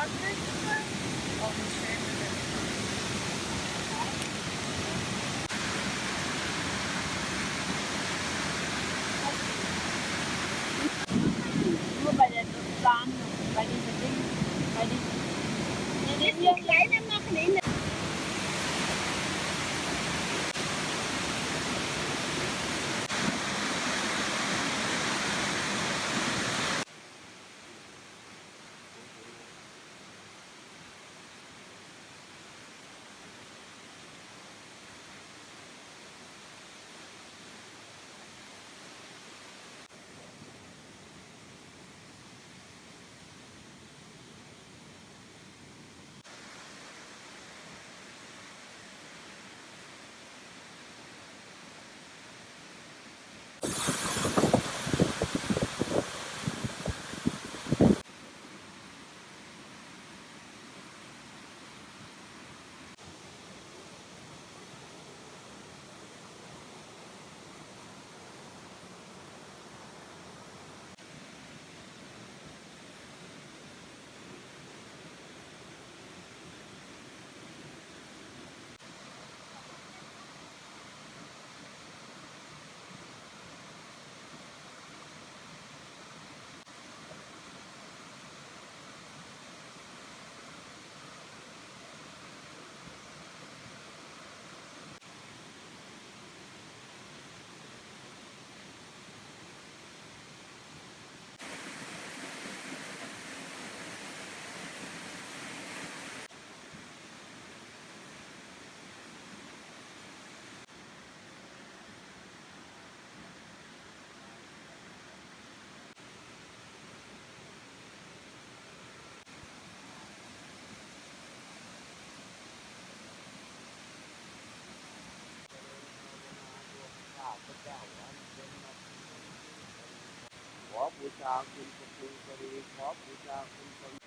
Nur bei der Bahn, bei diesen Dingen, bei diesen. Nee, nee, hier kleiner machen in der.ขอบูชาคุณพระคุณกรีขอบูชาคุณ